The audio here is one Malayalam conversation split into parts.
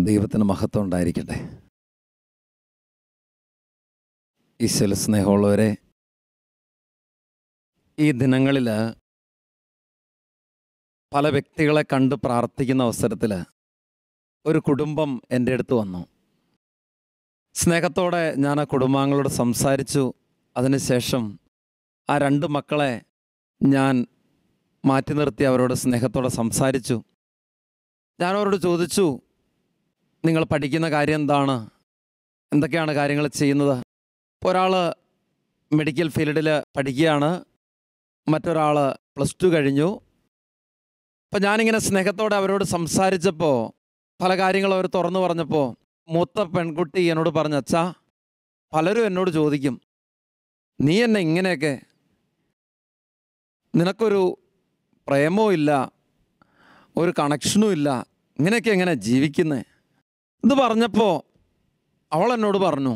ദൈവത്തിന് മഹത്വം ഉണ്ടായിരിക്കട്ടെ. ഈശോയിൽ സ്നേഹമുള്ളവരെ, ഈ ദിനങ്ങളിൽ പല വ്യക്തികളെ കണ്ട് പ്രാർത്ഥിക്കുന്ന അവസരത്തിൽ ഒരു കുടുംബം എൻ്റെ അടുത്ത് വന്നു. സ്നേഹത്തോടെ ഞാൻ ആ കുടുംബാംഗങ്ങളോട് സംസാരിച്ചു. അതിനുശേഷം ആ 2 മക്കളെ ഞാൻ മാറ്റി നിർത്തി അവരോട് സ്നേഹത്തോടെ സംസാരിച്ചു. ഞാൻ അവരോട് ചോദിച്ചു, നിങ്ങൾ പഠിക്കുന്ന കാര്യം എന്താണ്, എന്തൊക്കെയാണ് കാര്യങ്ങൾ ചെയ്യുന്നത്? ഒരാൾ മെഡിക്കൽ ഫീൽഡിൽ പഠിക്കുകയാണ്, മറ്റൊരാൾ +2 കഴിഞ്ഞു. അപ്പം ഞാനിങ്ങനെ സ്നേഹത്തോടെ അവരോട് സംസാരിച്ചപ്പോൾ പല കാര്യങ്ങളും അവർ തുറന്നു പറഞ്ഞപ്പോൾ മൂത്ത പെൺകുട്ടി എന്നോട് പറഞ്ഞു, അച്ഛാ, പലരും എന്നോട് ചോദിക്കും, നീ എന്നെ ഇങ്ങനെയൊക്കെ, നിനക്കൊരു പ്രേമവും ഇല്ല, ഒരു കണക്ഷനും ഇല്ല, ഇങ്ങനെയൊക്കെ എങ്ങനെ ജീവിക്കുന്നേ? ഇത് പറഞ്ഞപ്പോൾ അവൾ എന്നോട് പറഞ്ഞു,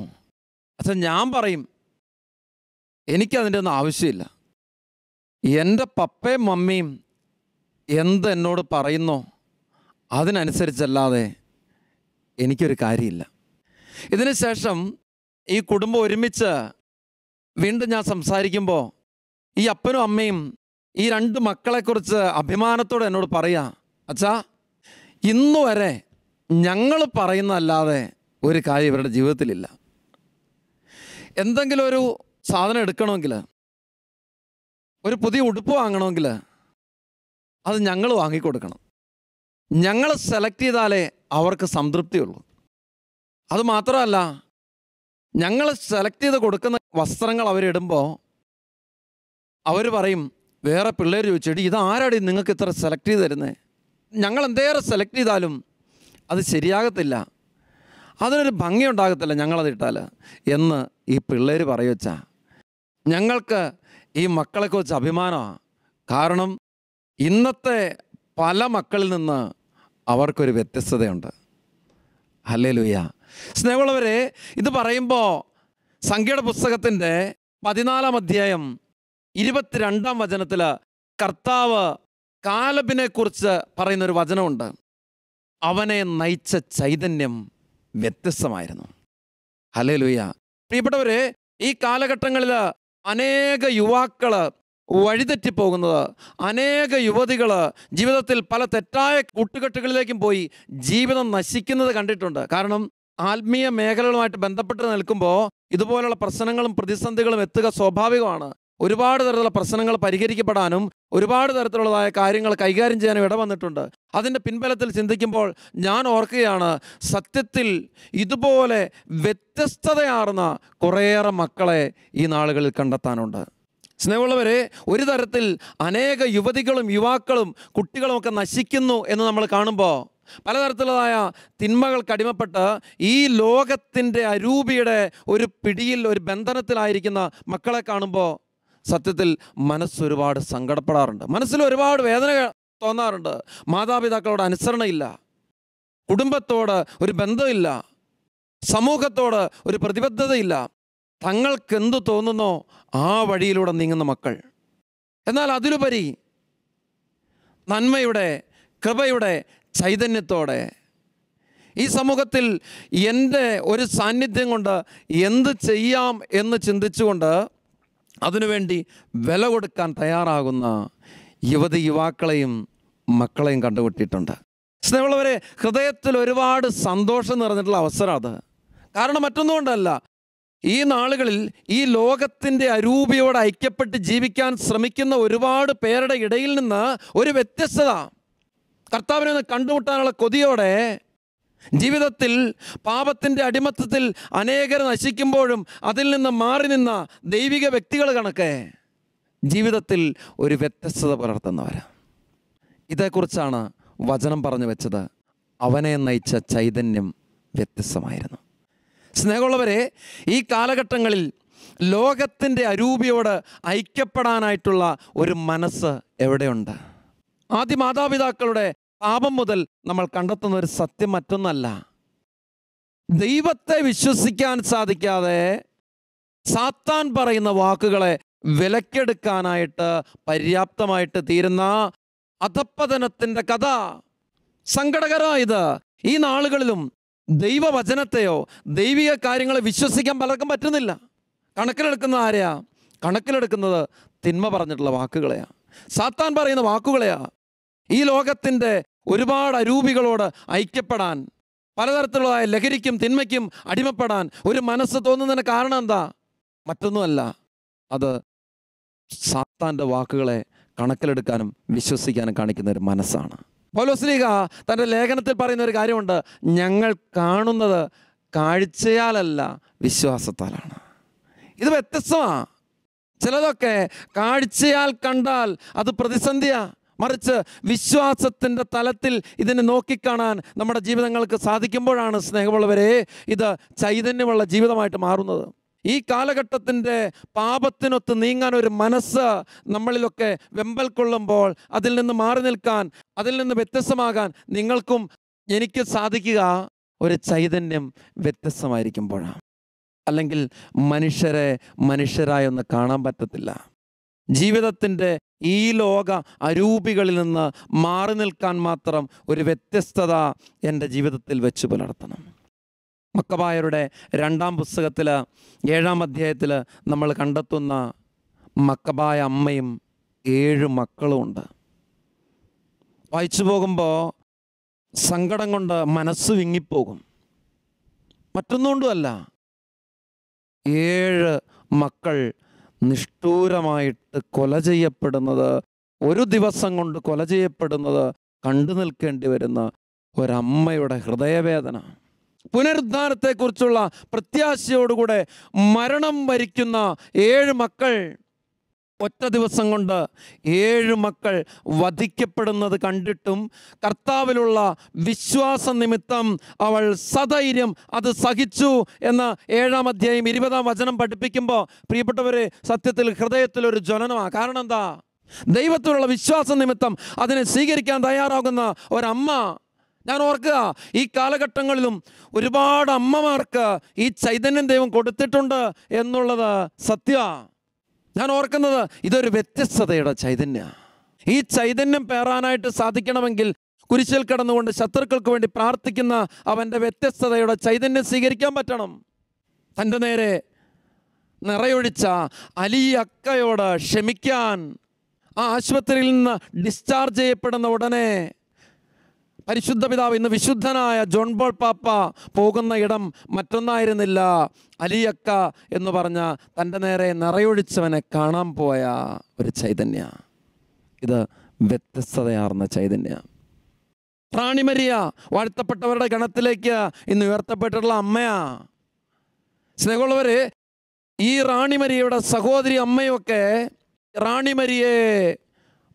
അച്ഛാ, ഞാൻ പറയും, എനിക്കതിൻ്റെ ഒന്നും ആവശ്യമില്ല. എൻ്റെ പപ്പയും മമ്മിയും എന്ത് എന്നോട് പറയുന്നോ അതിനനുസരിച്ചല്ലാതെ എനിക്കൊരു കാര്യമില്ല. ഇതിന് ശേഷം ഈ കുടുംബം ഒരുമിച്ച് വീണ്ടും ഞാൻ സംസാരിക്കുമ്പോൾ ഈ അപ്പനും അമ്മയും ഈ 2 മക്കളെക്കുറിച്ച് അഭിമാനത്തോടെ എന്നോട് പറയാ, അച്ഛാ, ഇന്നു വരെ ഞങ്ങൾ പറയുന്നതല്ലാതെ ഒരു കാര്യം ഇവരുടെ ജീവിതത്തിലില്ല. എന്തെങ്കിലും ഒരു സാധനം എടുക്കണമെങ്കിൽ, ഒരു പുതിയ ഉടുപ്പ് വാങ്ങണമെങ്കിൽ അത് ഞങ്ങൾ വാങ്ങിക്കൊടുക്കണം. ഞങ്ങൾ സെലക്ട് ചെയ്താലേ അവർക്ക് സംതൃപ്തിയുള്ളൂ. അതുമാത്രമല്ല, ഞങ്ങൾ സെലക്ട് ചെയ്ത് കൊടുക്കുന്ന വസ്ത്രങ്ങൾ അവരിടുമ്പോൾ അവർ പറയും, വേറെ പിള്ളേർ ചോദിച്ചിട്ട് ഇത് ആരാടി നിങ്ങൾക്ക് ഇത്ര സെലക്ട് ചെയ്ത് തരുന്നത്? ഞങ്ങൾ എന്തേറെ സെലക്ട് ചെയ്താലും അത് ശരിയാകത്തില്ല, അതിനൊരു ഭംഗി ഉണ്ടാകത്തില്ല ഞങ്ങളതിട്ടാൽ എന്ന് ഈ പിള്ളേർ പറയുവച്ചാ. ഞങ്ങൾക്ക് ഈ മക്കളെക്കുറിച്ച് അഭിമാനമാണ്. കാരണം ഇന്നത്തെ പല മക്കളിൽ നിന്ന് അവർക്കൊരു വ്യത്യസ്തതയുണ്ട്. ഹല്ലേലൂയ. സ്നേഹമുള്ളവരെ, ഇത് പറയുമ്പോൾ സംഖ്യയുടെ പുസ്തകത്തിൻ്റെ 14-ാം അധ്യായം 22-ാം വചനത്തിൽ കർത്താവ് കാലബിനെ കുറിച്ച് പറയുന്നൊരു വചനമുണ്ട്. അവനെ നയിച്ച ചൈതന്യം വ്യത്യസ്തമായിരുന്നു. ഹല്ലേലൂയ. പ്രിയപ്പെട്ടവരെ, ഈ കാലഘട്ടങ്ങളിൽ അനേക യുവാക്കൾ വഴിതെറ്റിപ്പോകുന്നത്, അനേക യുവതികൾ ജീവിതത്തിൽ പല തെറ്റായ കൂട്ടുകെട്ടുകളിലേക്കും പോയി ജീവിതം നശിക്കുന്നത് കണ്ടിട്ടുണ്ട്. കാരണം ആത്മീയ മേഖലകളുമായിട്ട് ബന്ധപ്പെട്ട് നിൽക്കുമ്പോൾ ഇതുപോലുള്ള പ്രശ്നങ്ങളും പ്രതിസന്ധികളും എത്തുക സ്വാഭാവികമാണ്. ഒരുപാട് തരത്തിലുള്ള പ്രശ്നങ്ങൾ പരിഹരിക്കപ്പെടാനും ഒരുപാട് തരത്തിലുള്ളതായ കാര്യങ്ങൾ കൈകാര്യം ചെയ്യാനും ഇടവന്നിട്ടുണ്ട്. അതിൻ്റെ പിൻബലത്തിൽ ചിന്തിക്കുമ്പോൾ ഞാൻ ഓർക്കുകയാണ്, സത്യത്തിൽ ഇതുപോലെ വ്യത്യസ്തതയാർന്ന കുറേയേറെ മക്കളെ ഈ നാളുകളിൽ കണ്ടെത്താനുണ്ട്. സ്നേഹമുള്ളവരെ, ഒരു തരത്തിൽ അനേക യുവതികളും യുവാക്കളും കുട്ടികളുമൊക്കെ നശിക്കുന്നു എന്ന് നമ്മൾ കാണുമ്പോൾ, പലതരത്തിലുള്ളതായ തിന്മകൾക്ക് അടിമപ്പെട്ട് ഈ ലോകത്തിൻ്റെ അരൂപിയുടെ ഒരു പിടിയിൽ, ഒരു ബന്ധനത്തിലായിരിക്കുന്ന മക്കളെ കാണുമ്പോൾ സത്യത്തിൽ മനസ്സൊരുപാട് സങ്കടപ്പെടാറുണ്ട്, മനസ്സിൽ ഒരുപാട് വേദന തോന്നാറുണ്ട്. മാതാപിതാക്കളോട് അനുസരണയില്ല, കുടുംബത്തോട് ഒരു ബന്ധമില്ല, സമൂഹത്തോട് ഒരു പ്രതിബദ്ധതയില്ല. തങ്ങൾക്കെന്തു തോന്നുന്നോ ആ വഴിയിലൂടെ നീങ്ങുന്ന മക്കൾ. എന്നാൽ അതിലുപരി നന്മയുടെ, കൃപയുടെ ചൈതന്യത്തോടെ ഈ സമൂഹത്തിൽ എൻ്റെ ഒരു സാന്നിധ്യം കൊണ്ട് എന്ത് ചെയ്യാം എന്ന് ചിന്തിച്ചുകൊണ്ട് അതിനുവേണ്ടി വില കൊടുക്കാൻ തയ്യാറാകുന്ന യുവതി യുവാക്കളെയും മക്കളെയും കണ്ടുപിട്ടിട്ടുണ്ട്. സ്നേഹമുള്ളവരെ, ഹൃദയത്തിൽ ഒരുപാട് സന്തോഷം നിറഞ്ഞിട്ടുള്ള അവസരം അത്. കാരണം മറ്റൊന്നും കൊണ്ടല്ല, ഈ നാളുകളിൽ ഈ ലോകത്തിൻ്റെ അരൂപിയോട് ഐക്യപ്പെട്ട് ജീവിക്കാൻ ശ്രമിക്കുന്ന ഒരുപാട് പേരുടെ ഇടയിൽ നിന്ന് ഒരു വ്യത്യസ്തത, കർത്താവിനെ ഒന്ന് കണ്ടുമുട്ടാനുള്ള കൊതിയോടെ, ജീവിതത്തിൽ പാപത്തിൻ്റെ അടിമത്തത്തിൽ അനേകർ നശിക്കുമ്പോഴും അതിൽ നിന്ന് മാറി നിന്ന ദൈവിക വ്യക്തികൾ കണക്കെ ജീവിതത്തിൽ ഒരു വ്യത്യസ്തത പുലർത്തുന്നവർ. ഇതേക്കുറിച്ചാണ് വചനം പറഞ്ഞു വെച്ചത്. അവനെ നയിച്ച ചൈതന്യം വ്യത്യസ്തമായിരുന്നു. സ്നേഹമുള്ളവരെ, ഈ കാലഘട്ടങ്ങളിൽ ലോകത്തിൻ്റെ അരൂപിയോട് ഐക്യപ്പെടാനായിട്ടുള്ള ഒരു മനസ്സ് എവിടെയുണ്ട്? ആദ്യ മാതാപിതാക്കളുടെ പാപം മുതൽ നമ്മൾ കണ്ടെത്തുന്ന ഒരു സത്യം മറ്റൊന്നല്ല. ദൈവത്തെ വിശ്വസിക്കാൻ സാധിക്കാതെ സാത്താൻ പറയുന്ന വാക്കുകളെ വിലക്കെടുക്കാനായിട്ട് പര്യാപ്തമായിട്ട് തീരുന്ന അധപ്പതനത്തിൻ്റെ കഥ. സങ്കടകരമായത് ഈ നാളുകളിലും ദൈവവചനത്തെയോ ദൈവിക കാര്യങ്ങളെ വിശ്വസിക്കാൻ പലർക്കും പറ്റുന്നില്ല. കണക്കിലെടുക്കുന്നത് ആരെയാ? കണക്കിലെടുക്കുന്നത് തിന്മ പറഞ്ഞിട്ടുള്ള വാക്കുകളെയാ, സാത്താൻ പറയുന്ന വാക്കുകളെയാ. ഈ ലോകത്തിൻ്റെ ഒരുപാട് അരൂപികളോട് ഐക്യപ്പെടാൻ, പലതരത്തിലുള്ള ലഹരിക്കും തിന്മയ്ക്കും അടിമപ്പെടാൻ ഒരു മനസ്സ് തോന്നുന്നതിന് കാരണം എന്താ? മറ്റൊന്നുമല്ല, അത് സാത്താൻ്റെ വാക്കുകളെ കണക്കിലെടുക്കാനും വിശ്വസിക്കാനും കാണിക്കുന്ന ഒരു മനസ്സാണ്. പൗലോസ്ലീഹ തൻ്റെ ലേഖനത്തിൽ പറയുന്ന ഒരു കാര്യമുണ്ട്: ഞങ്ങൾ കാണുന്നത് കാഴ്ചയാലല്ല വിശ്വാസത്താലാണ്. ഇത് വ്യത്യസ്തമാണ്. ചിലതൊക്കെ കാഴ്ചയാൽ കണ്ടാൽ അത് പ്രതിസന്ധിയാ, മറിച്ച് വിശ്വാസത്തിൻ്റെ തലത്തിൽ ഇതിനെ നോക്കിക്കാണാൻ നമ്മുടെ ജീവിതങ്ങൾക്ക് സാധിക്കുമ്പോഴാണ് സ്നേഹമുള്ളവരെ ഇത് ചൈതന്യമുള്ള ജീവിതമായിട്ട് മാറുന്നത്. ഈ കാലഘട്ടത്തിൻ്റെ പാപത്തിനൊത്ത് നീങ്ങാൻ ഒരു മനസ്സ് നമ്മളിലൊക്കെ വെമ്പൽ കൊള്ളുമ്പോൾ അതിൽ നിന്ന് മാറി നിൽക്കാൻ, അതിൽ നിന്ന് വ്യത്യസ്തമാകാൻ നിങ്ങൾക്കും എനിക്ക് സാധിക്കുക ഒരു ചൈതന്യം വ്യത്യസ്തമായിരിക്കുമ്പോഴാണ്. അല്ലെങ്കിൽ മനുഷ്യരെ മനുഷ്യരായൊന്ന് കാണാൻ പറ്റത്തില്ല. ജീവിതത്തിൻ്റെ ഈ ലോക അരൂപികളിൽ നിന്ന് മാറി നിൽക്കാൻ മാത്രം ഒരു വ്യത്യസ്തത എൻ്റെ ജീവിതത്തിൽ വെച്ച് പുലർത്തണം. മക്കബായരുടെ 2-ാം പുസ്തകത്തിൽ 7-ാം അധ്യായത്തിൽ നമ്മൾ കണ്ടെത്തുന്ന മക്കബായ അമ്മയും 7 മക്കളും ഉണ്ട്. വായിച്ചു പോകുമ്പോൾ സങ്കടം കൊണ്ട് മനസ്സ് വിങ്ങിപ്പോകും. മറ്റൊന്നുകൊണ്ടുമല്ല, 7 മക്കൾ നിഷ്ഠൂരമായിട്ട് കൊല ചെയ്യപ്പെടുന്നത്, ഒരു ദിവസം കൊണ്ട് കൊല ചെയ്യപ്പെടുന്നത് കണ്ടു നിൽക്കേണ്ടി വരുന്ന ഒരമ്മയുടെ ഹൃദയവേദന. പുനരുദ്ധാനത്തെക്കുറിച്ചുള്ള പ്രത്യാശയോടുകൂടെ മരണം വരിക്കുന്ന 7 മക്കൾ, ഒറ്റ ദിവസം കൊണ്ട് 7 മക്കൾ വധിക്കപ്പെടുന്നത് കണ്ടിട്ടും കർത്താവിലുള്ള വിശ്വാസ നിമിത്തം അവൾ സധൈര്യം അത് സഹിച്ചു എന്ന് 7-ാം അധ്യായം 20-ാം വചനം പഠിപ്പിക്കുമ്പോൾ പ്രിയപ്പെട്ടവരെ, സത്യത്തിൽ ഹൃദയത്തിലൊരു ജ്വലനമാണ്. കാരണം എന്താ? ദൈവത്തിലുള്ള വിശ്വാസ നിമിത്തം അതിനെ സ്വീകരിക്കാൻ തയ്യാറാകുന്ന ഒരമ്മ. ഞാൻ ഓർക്കുക, ഈ കാലഘട്ടങ്ങളിലും ഒരുപാട് അമ്മമാർക്ക് ഈ ചൈതന്യം ദൈവം കൊടുത്തിട്ടുണ്ട് എന്നുള്ളത് സത്യമാണ്. ഞാൻ ഓർക്കുന്നത് ഇതൊരു വ്യത്യസ്തതയുടെ ചൈതന്യമാണ്. ഈ ചൈതന്യം പേറാനായിട്ട് സാധിക്കണമെങ്കിൽ കുരിശിൽ കിടന്നുകൊണ്ട് ശത്രുക്കൾക്ക് വേണ്ടി പ്രാർത്ഥിക്കുന്ന അവൻ്റെ വ്യത്യസ്തതയുടെ ചൈതന്യം സ്വീകരിക്കാൻ പറ്റണം. തൻ്റെ നേരെ നിറയൊഴിച്ച അലി അക്കയോട് ക്ഷമിക്കാൻ ആ ആശുപത്രിയിൽ നിന്ന് ഡിസ്ചാർജ് ചെയ്യപ്പെടുന്ന ഉടനെ പരിശുദ്ധ പിതാവ്, ഇന്ന് വിശുദ്ധനായ ജോൺ പോൾ പാപ്പ പോകുന്ന ഇടം മറ്റൊന്നായിരുന്നില്ല, അലിയക്ക എന്ന് പറഞ്ഞ തൻ്റെ നേരെ നിറയൊഴിച്ചവനെ കാണാൻ പോയ ഒരു ചൈതന്യ. ഇത് വ്യത്യസ്തതയാർന്ന ചൈതന്യ. റാണിമരിയ വാഴ്ത്തപ്പെട്ടവരുടെ ഗണത്തിലേക്ക് ഇന്ന് ഉയർത്തപ്പെട്ടിട്ടുള്ള അമ്മയാ. സ്നേഹമുള്ളവരെ, ഈ റാണിമരിയയുടെ സഹോദരി അമ്മയൊക്കെ റാണിമരിയെ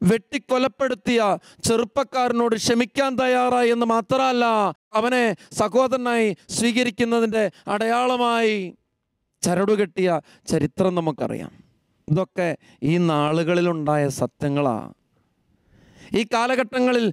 വെട്ടിക്കൊലപ്പെടുത്തിയ ചെറുപ്പക്കാരനോട് ക്ഷമിക്കാൻ തയ്യാറായി എന്ന് മാത്രമല്ല, അവനെ സഹോദരനായി സ്വീകരിക്കുന്നതിൻ്റെ അടയാളമായി ചരടുകെട്ടിയ ചരിത്രം നമുക്കറിയാം. ഇതൊക്കെ ഈ നാളുകളിലുണ്ടായ സത്യങ്ങളാണ്. ഈ കാലഘട്ടങ്ങളിൽ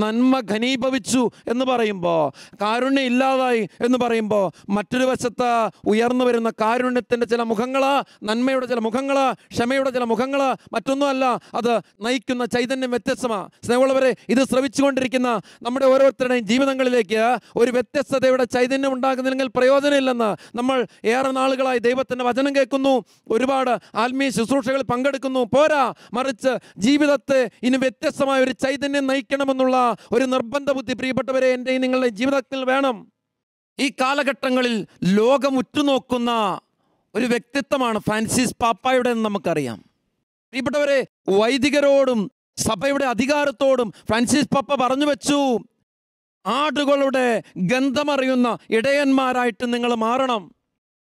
നന്മ ഘനീഭവിച്ചു എന്ന് പറയുമ്പോൾ, കാരുണ്യം ഇല്ലാതായി എന്ന് പറയുമ്പോൾ, മറ്റൊരു വശത്ത് ഉയർന്നു വരുന്ന കാരുണ്യത്തിൻ്റെ ചില മുഖങ്ങൾ, നന്മയുടെ ചില മുഖങ്ങൾ, ക്ഷമയുടെ ചില മുഖങ്ങൾ, മറ്റൊന്നുമല്ല, അത് നയിക്കുന്ന ചൈതന്യം വ്യത്യസ്തമാണ്. സ്നേഹമുള്ളവരെ, ഇത് ശ്രവിച്ചുകൊണ്ടിരിക്കുന്ന നമ്മുടെ ഓരോരുത്തരുടെയും ജീവിതങ്ങളിലേക്ക് ഒരു വ്യത്യസ്തതയുടെ ചൈതന്യം ഉണ്ടാകുന്നില്ലെങ്കിൽ പ്രയോജനമില്ലെന്ന് നമ്മൾ ഏറെ നാളുകളായി ദൈവത്തിൻ്റെ വചനം കേൾക്കുന്നു, ഒരുപാട് ആത്മീയ ശുശ്രൂഷകളിൽ പങ്കെടുക്കുന്നു. പോരാ, മറിച്ച് ജീവിതത്തെ ഇനി വ്യത്യസ്തമായ ഒരു ചൈതന്യം നയിക്കണമെന്നുള്ള ഒരു നിർബന്ധ ബുദ്ധി പ്രിയപ്പെട്ടവരെ എൻ്റെ നിങ്ങളുടെ ജീവിതത്തിൽ വേണം. ഈ കാലഘട്ടങ്ങളിൽ ലോകം ഉറ്റുനോക്കുന്ന ഒരു വ്യക്തിത്വമാണ് ഫ്രാൻസിസ് പാപ്പായുടെ എന്ന് നമുക്കറിയാം. പ്രിയപ്പെട്ടവരെ, വൈദികരോടും സഭയുടെ അധികാരത്തോടും ഫ്രാൻസിസ് പാപ്പ പറഞ്ഞു വെച്ചു, ആടുകളുടെ ഗന്ധമറിയുന്ന ഇടയന്മാരായിട്ട് നിങ്ങൾ മാറണം.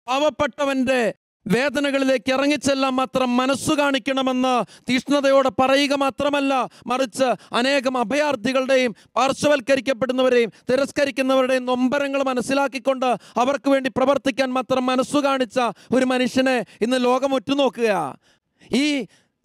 പാവപ്പെട്ടവൻ്റെ വേദനകളിലേക്ക് ഇറങ്ങിച്ചെല്ലാൻ മാത്രം മനസ്സു കാണിക്കണമെന്ന് തീഷ്ണതയോടെ പറയുക മാത്രമല്ല, മറിച്ച് അനേകം അഭയാർത്ഥികളുടെയും പാർശ്വവൽക്കരിക്കപ്പെടുന്നവരെയും തിരസ്കരിക്കുന്നവരുടെയും നൊമ്പരങ്ങൾ മനസ്സിലാക്കിക്കൊണ്ട് അവർക്ക് വേണ്ടി പ്രവർത്തിക്കാൻ മാത്രം മനസ്സു കാണിച്ച ഒരു മനുഷ്യനെ ഇന്ന് ലോകം ഉറ്റുനോക്കുക. ഈ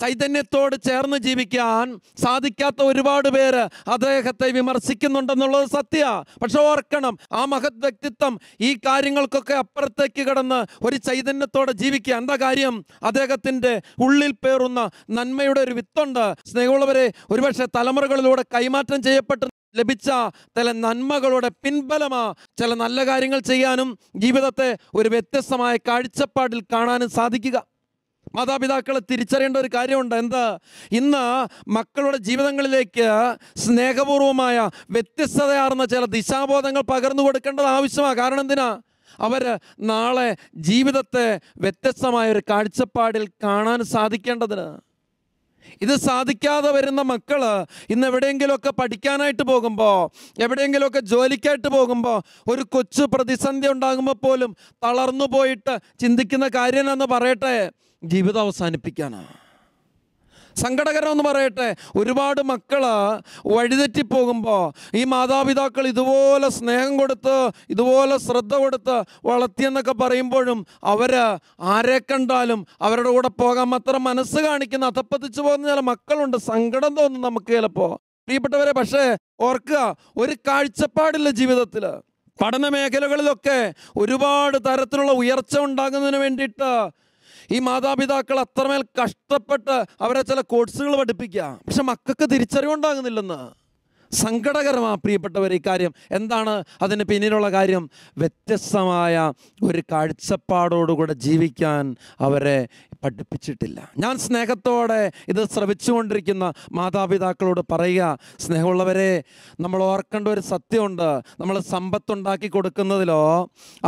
ചൈതന്യത്തോട് ചേർന്ന് ജീവിക്കാൻ സാധിക്കാത്ത ഒരുപാട് പേര് അദ്ദേഹത്തെ വിമർശിക്കുന്നുണ്ടെന്നുള്ളത് സത്യ. പക്ഷെ ഓർക്കണം, ആ മഹത് വ്യക്തിത്വം ഈ കാര്യങ്ങൾക്കൊക്കെ അപ്പുറത്തേക്ക് കടന്ന് ഒരു ചൈതന്യത്തോടെ ജീവിക്കുക. എന്താ കാര്യം? അദ്ദേഹത്തിൻ്റെ ഉള്ളിൽ പേറുന്ന നന്മയുടെ ഒരു വിത്തുണ്ട്. സ്നേഹമുള്ളവരെ, ഒരുപക്ഷെ തലമുറകളിലൂടെ കൈമാറ്റം ചെയ്യപ്പെട്ട ലഭിച്ച ചില നന്മകളുടെ പിൻബലമാ ചില നല്ല കാര്യങ്ങൾ ചെയ്യാനും ജീവിതത്തെ ഒരു വ്യത്യസ്തമായ കാഴ്ചപ്പാടിൽ കാണാനും സാധിക്കുക. മാതാപിതാക്കളെ തിരിച്ചറിയേണ്ട ഒരു കാര്യമുണ്ട്. എന്താ? ഇന്ന് മക്കളുടെ ജീവിതങ്ങളിലേക്ക് സ്നേഹപൂർവമായ വ്യത്യസ്തതയാർന്ന ചില ദിശാബോധങ്ങൾ പകർന്നു കൊടുക്കേണ്ടത് ആവശ്യമാണ്. കാരണം എന്തിനാ? അവർ നാളെ ജീവിതത്തെ വ്യത്യസ്തമായ ഒരു കാഴ്ചപ്പാടിൽ കാണാൻ സാധിക്കേണ്ടതിന്. ഇത് സാധിക്കാതെ വരുന്ന മക്കൾ ഇന്ന് എവിടെയെങ്കിലുമൊക്കെ പഠിക്കാനായിട്ട് പോകുമ്പോൾ, എവിടെയെങ്കിലുമൊക്കെ ജോലിക്കായിട്ട് പോകുമ്പോൾ, ഒരു കൊച്ചു പ്രതിസന്ധി ഉണ്ടാകുമ്പോൾ പോലും തളർന്നു പോയിട്ട് ചിന്തിക്കുന്ന കാര്യം എന്ന് പറയട്ടെ, ജീവിതം അവസാനിപ്പിക്കാനാണ്. സങ്കടകരമെന്ന് പറയട്ടെ, ഒരുപാട് മക്കൾ വഴിതെറ്റിപ്പോകുമ്പോൾ ഈ മാതാപിതാക്കൾ ഇതുപോലെ സ്നേഹം കൊടുത്ത്, ഇതുപോലെ ശ്രദ്ധ കൊടുത്ത് വളർത്തിയെന്നൊക്കെ പറയുമ്പോഴും അവർ ആരെ കണ്ടാലും അവരുടെ കൂടെ പോകാൻ മാത്രം മനസ്സ് കാണിക്കുന്ന അധപ്പതിച്ചു പോകുന്ന ചില മക്കളുണ്ട്. സങ്കടം തോന്നും നമുക്ക് ചിലപ്പോൾ. പ്രിയപ്പെട്ടവരെ, പക്ഷേ ഓർക്കുക, ഒരു കാഴ്ചപ്പാടില്ല ജീവിതത്തിൽ. പഠന മേഖലകളിലൊക്കെ ഒരുപാട് തരത്തിലുള്ള ഉയർച്ച ഉണ്ടാകുന്നതിന് വേണ്ടിയിട്ട് ഈ മാതാപിതാക്കൾ അത്രമേൽ കഷ്ടപ്പെട്ട് അവരെ ചില കോഴ്സുകൾ പഠിപ്പിക്കുക. പക്ഷെ മക്കൾക്ക് തിരിച്ചറിവുണ്ടാകുന്നില്ലെന്ന്. സങ്കടകരമാണ് പ്രിയപ്പെട്ടവർ ഈ കാര്യം. എന്താണ് അതിന് പിന്നിലുള്ള കാര്യം? വ്യത്യസ്തമായ ഒരു കാഴ്ചപ്പാടോടുകൂടെ ജീവിക്കാൻ അവരെ പഠിപ്പിച്ചിട്ടില്ല. ഞാൻ സ്നേഹത്തോടെ ഇത് ശ്രവിച്ചുകൊണ്ടിരിക്കുന്ന മാതാപിതാക്കളോട് പറയുക, സ്നേഹമുള്ളവരെ, നമ്മൾ ഓർക്കേണ്ട ഒരു സത്യമുണ്ട്. നമ്മൾ സമ്പത്തുണ്ടാക്കി കൊടുക്കുന്നതിലോ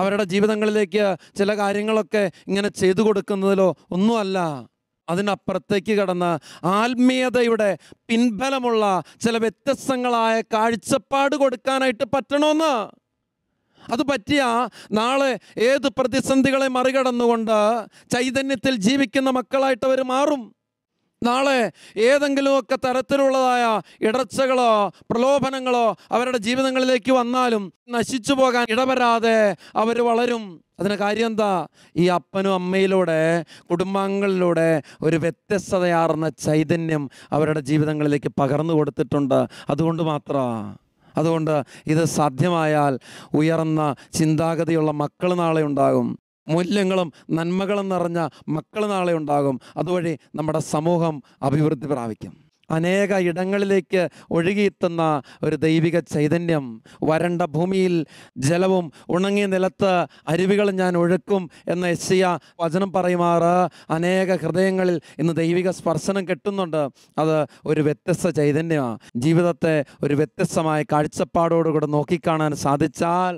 അവരുടെ ജീവിതങ്ങളിലേക്ക് ചില കാര്യങ്ങളൊക്കെ ഇങ്ങനെ ചെയ്തു കൊടുക്കുന്നതിലോ ഒന്നുമല്ല. അതിനപ്പുറത്തേക്ക് കടന്ന് ആത്മീയതയുടെ പിൻബലമുള്ള ചില വ്യത്യസ്തങ്ങളായ കാഴ്ചപ്പാട് കൊടുക്കാനായിട്ട് പറ്റണമെന്ന്. അത് പറ്റിയ നാളെ ഏത് പ്രതിസന്ധികളെ മറികടന്നുകൊണ്ട് ചൈതന്യത്തിൽ ജീവിക്കുന്ന മക്കളായിട്ട് അവർ മാറും. നാളെ ഏതെങ്കിലുമൊക്കെ തരത്തിലുള്ളതായ ഇടർച്ചകളോ പ്രലോഭനങ്ങളോ അവരുടെ ജീവിതങ്ങളിലേക്ക് വന്നാലും നശിച്ചു പോകാൻ ഇടവരാതെ അവർ വളരും. അതിന് കാര്യം എന്താ? ഈ അപ്പനും അമ്മയിലൂടെ, കുടുംബാംഗങ്ങളിലൂടെ ഒരു വ്യത്യസ്തതയാർന്ന ചൈതന്യം അവരുടെ ജീവിതങ്ങളിലേക്ക് പകർന്നു കൊടുത്തിട്ടുണ്ട്. അതുകൊണ്ട് ഇത് സാധ്യമായാൽ ഉയർന്ന ചിന്താഗതിയുള്ള മക്കൾ നാളെ ഉണ്ടാകും. മൂല്യങ്ങളും നന്മകളും നിറഞ്ഞ മക്കൾ നാളെ ഉണ്ടാകും. അതുവഴി നമ്മുടെ സമൂഹം അഭിവൃദ്ധി പ്രാപിക്കും. അനേക ഇടങ്ങളിലേക്ക് ഒഴുകിയെത്തുന്ന ഒരു ദൈവിക ചൈതന്യം. വരണ്ട ഭൂമിയിൽ ജലവും ഉണങ്ങിയ നിലത്ത് അരുവികളും ഞാൻ ഒഴുക്കും എന്ന യെശയ്യാ വചനം പറയുമാറ് അനേക ഹൃദയങ്ങളിൽ ഇന്ന് ദൈവിക സ്പർശനം കിട്ടുന്നുണ്ട്. അത് ഒരു വ്യത്യസ്ത ചൈതന്യമാണ്. ജീവിതത്തെ ഒരു വ്യത്യസ്തമായ കാഴ്ചപ്പാടോടുകൂടെ നോക്കിക്കാണാൻ സാധിച്ചാൽ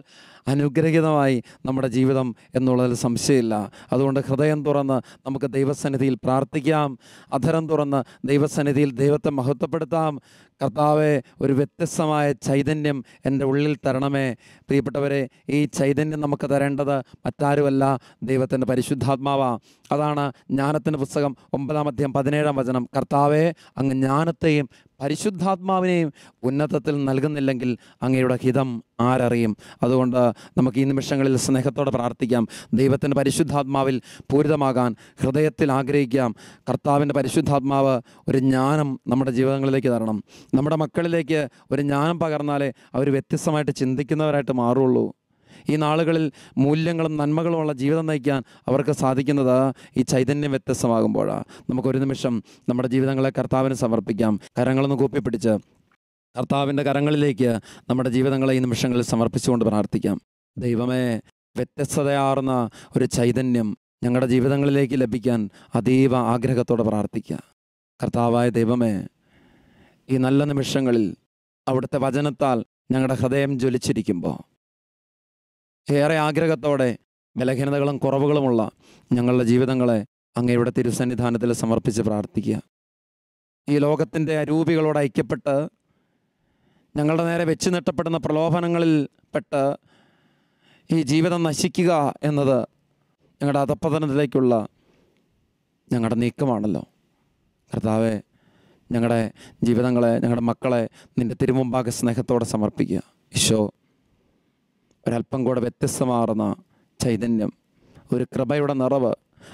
അനുഗ്രഹീതമായി നമ്മുടെ ജീവിതം എന്നുള്ളതിൽ സംശയമില്ല. അതുകൊണ്ട് ഹൃദയം തുറന്ന് നമുക്ക് ദൈവസന്നിധിയിൽ പ്രാർത്ഥിക്കാം. അധരം തുറന്ന് ദൈവസന്നിധിയിൽ ദൈവത്തെ മഹത്വപ്പെടുത്താം. കർത്താവെ, ഒരു വ്യത്യസ്തമായ ചൈതന്യം എൻ്റെ ഉള്ളിൽ തരണമേ. പ്രിയപ്പെട്ടവരെ, ഈ ചൈതന്യം നമുക്ക് തരേണ്ടത് മറ്റാരുമല്ല, ദൈവത്തിൻ്റെ പരിശുദ്ധാത്മാവാണ്. അതാണ് ജ്ഞാനത്തിൻ്റെ പുസ്തകം 9:17 കർത്താവെ, അങ്ങ് ജ്ഞാനത്തെയും പരിശുദ്ധാത്മാവിനെയും ഉന്നതത്തിൽ നൽകുന്നില്ലെങ്കിൽ അങ്ങയുടെ ഹിതം ആരറിയും? അതുകൊണ്ട് നമുക്ക് ഈ നിമിഷങ്ങളിൽ സ്നേഹത്തോടെ പ്രാർത്ഥിക്കാം. ദൈവത്തിൻ്റെ പരിശുദ്ധാത്മാവിൽ പൂരിതമാകാൻ ഹൃദയത്തിൽ ആഗ്രഹിക്കാം. കർത്താവിൻ്റെ പരിശുദ്ധാത്മാവ് ഒരു ജ്ഞാനം നമ്മുടെ ജീവിതങ്ങളിലേക്ക് തരണം. നമ്മുടെ മക്കളിലേക്ക് ഒരു ജ്ഞാനം പകർന്നാലേ അവർ വ്യത്യസ്തമായിട്ട് ചിന്തിക്കുന്നവരായിട്ട് മാറുള്ളൂ. ഈ നാളുകളിൽ മൂല്യങ്ങളും നന്മകളുമുള്ള ജീവിതം നയിക്കാൻ അവർക്ക് സാധിക്കുന്നത് ഈ ചൈതന്യം വ്യത്യസ്തമാകുമ്പോഴാണ്. നമുക്കൊരു നിമിഷം നമ്മുടെ ജീവിതങ്ങളെ കർത്താവിന് സമർപ്പിക്കാം. കരങ്ങളൊന്ന് കൂപ്പിപ്പിടിച്ച് കർത്താവിൻ്റെ കരങ്ങളിലേക്ക് നമ്മുടെ ജീവിതങ്ങളെ ഈ നിമിഷങ്ങളിൽ സമർപ്പിച്ചുകൊണ്ട് പ്രാർത്ഥിക്കാം. ദൈവമേ, വ്യത്യസ്തതയാർന്ന ഒരു ചൈതന്യം ഞങ്ങളുടെ ജീവിതങ്ങളിലേക്ക് ലഭിക്കാൻ അതീവ ആഗ്രഹത്തോടെ പ്രാർത്ഥിക്കുക. കർത്താവായ ദൈവമേ, ഈ നല്ല നിമിഷങ്ങളിൽ അവിടുത്തെ വചനത്താൽ ഞങ്ങളുടെ ഹൃദയം ജ്വലിച്ചിരിക്കുമ്പോൾ ഏറെ ആഗ്രഹത്തോടെ ബലഹീനതകളും കുറവുകളുമുള്ള ഞങ്ങളുടെ ജീവിതങ്ങളെ അങ്ങയുടെ തിരുസന്നിധാനത്തിൽ സമർപ്പിച്ച് പ്രാർത്ഥിക്കുക. ഈ ലോകത്തിൻ്റെ അരൂപികളോട് ഐക്യപ്പെട്ട് ഞങ്ങളുടെ നേരെ വെച്ച് നീട്ടപ്പെടുന്ന പ്രലോഭനങ്ങളിൽ പെട്ട് ഈ ജീവിതം നശിക്കുക എന്നത് ഞങ്ങളുടെ അധപ്പതനത്തിലേക്കുള്ള ഞങ്ങളുടെ നീക്കമാണല്ലോ. കർത്താവെ, ഞങ്ങളുടെ ജീവിതങ്ങളെ, ഞങ്ങളുടെ മക്കളെ നിൻ്റെ തിരുമുമ്പാകെ സ്നേഹത്തോടെ സമർപ്പിക്കുക. ഈശോ, ഒരല്പം കൂടെ വ്യത്യസ്തമാർന്ന ചൈതന്യം, ഒരു കൃപയുടെ നിറവ്,